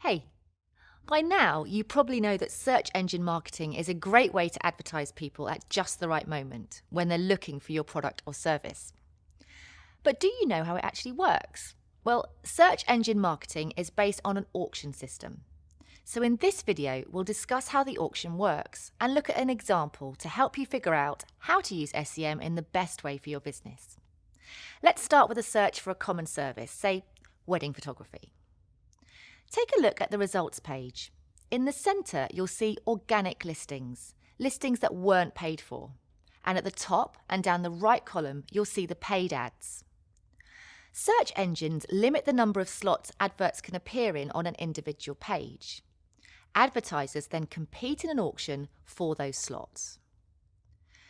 Hey, by now you probably know that search engine marketing is a great way to advertise people at just the right moment when they're looking for your product or service. But do you know how it actually works? Well, search engine marketing is based on an auction system. So in this video, we'll discuss how the auction works and look at an example to help you figure out how to use SEM in the best way for your business. Let's start with a search for a common service, say wedding photography. Take a look at the results page. In the centre, you'll see organic listings that weren't paid for. And at the top and down the right column, you'll see the paid ads. Search engines limit the number of slots adverts can appear in on an individual page. Advertisers then compete in an auction for those slots.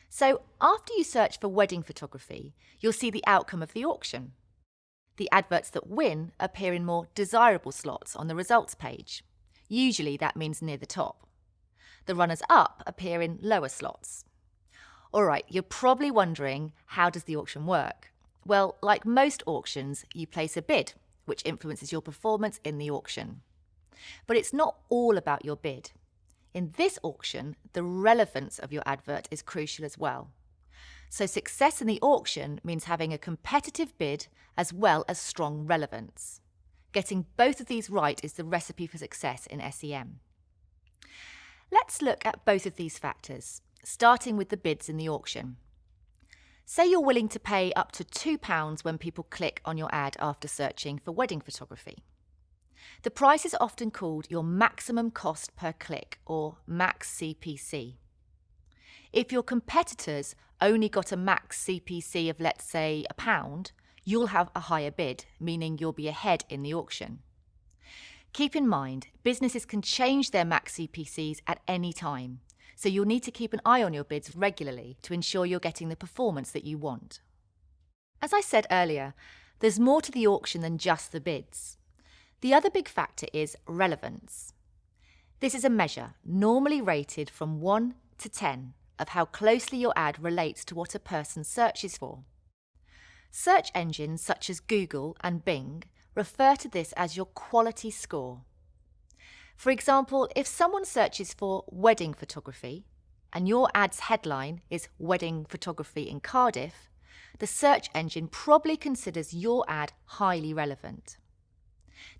So after you search for wedding photography, you'll see the outcome of the auction. The adverts that win appear in more desirable slots on the results page. Usually that means near the top. The runners-up appear in lower slots. Alright, you're probably wondering, how does the auction work? Well, like most auctions, you place a bid, which influences your performance in the auction. But it's not all about your bid. In this auction, the relevance of your advert is crucial as well. So success in the auction means having a competitive bid as well as strong relevance. Getting both of these right is the recipe for success in SEM. Let's look at both of these factors, starting with the bids in the auction. Say you're willing to pay up to £2 when people click on your ad after searching for wedding photography. The price is often called your maximum cost per click, or max CPC. If your competitors only got a max CPC of, let's say, £1, you'll have a higher bid, meaning you'll be ahead in the auction. Keep in mind, businesses can change their max CPCs at any time, so you'll need to keep an eye on your bids regularly to ensure you're getting the performance that you want. As I said earlier, there's more to the auction than just the bids. The other big factor is relevance. This is a measure, normally rated from 1 to 10, of how closely your ad relates to what a person searches for. Search engines such as Google and Bing refer to this as your quality score. For example, if someone searches for wedding photography and your ad's headline is wedding photography in Cardiff, the search engine probably considers your ad highly relevant.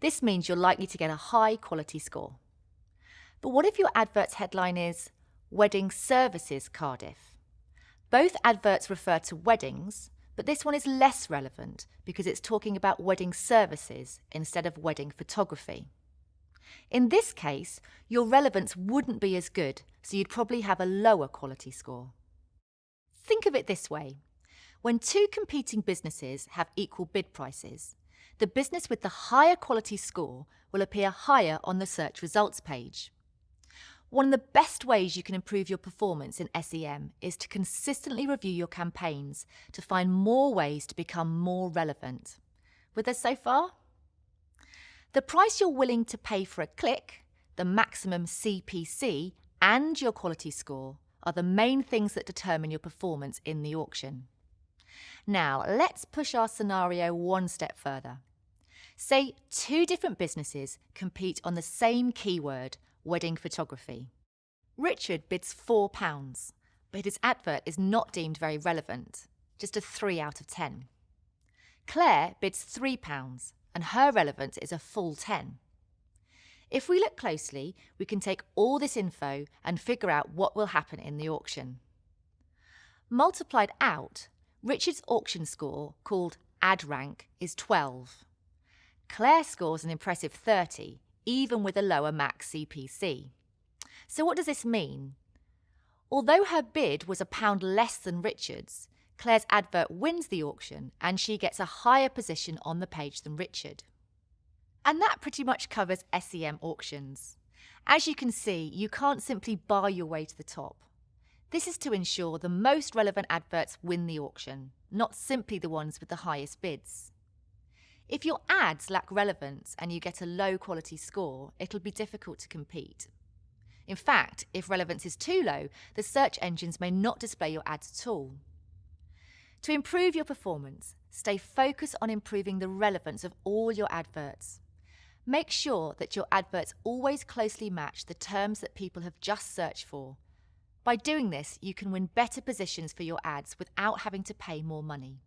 This means you're likely to get a high quality score. But what if your advert's headline is Wedding Services Cardiff? Both adverts refer to weddings, but this one is less relevant because it's talking about wedding services instead of wedding photography. In this case, your relevance wouldn't be as good, so you'd probably have a lower quality score. Think of it this way. When two competing businesses have equal bid prices, the business with the higher quality score will appear higher on the search results page. One of the best ways you can improve your performance in SEM is to consistently review your campaigns to find more ways to become more relevant. With us so far? The price you're willing to pay for a click, the maximum CPC, and your quality score are the main things that determine your performance in the auction. Now, let's push our scenario one step further. Say two different businesses compete on the same keyword, wedding photography. Richard bids £4, but his advert is not deemed very relevant, just a 3 out of 10. Claire bids £3, and her relevance is a full 10. If we look closely, we can take all this info and figure out what will happen in the auction. Multiplied out, Richard's auction score, called ad rank, is 12. Claire scores an impressive 30, even with a lower max CPC. So what does this mean? Although her bid was £1 less than Richard's, Claire's advert wins the auction and she gets a higher position on the page than Richard. And that pretty much covers SEM auctions. As you can see, you can't simply buy your way to the top. This is to ensure the most relevant adverts win the auction, not simply the ones with the highest bids. If your ads lack relevance and you get a low quality score, it'll be difficult to compete. In fact, if relevance is too low, the search engines may not display your ads at all. To improve your performance, stay focused on improving the relevance of all your adverts. Make sure that your adverts always closely match the terms that people have just searched for. By doing this, you can win better positions for your ads without having to pay more money.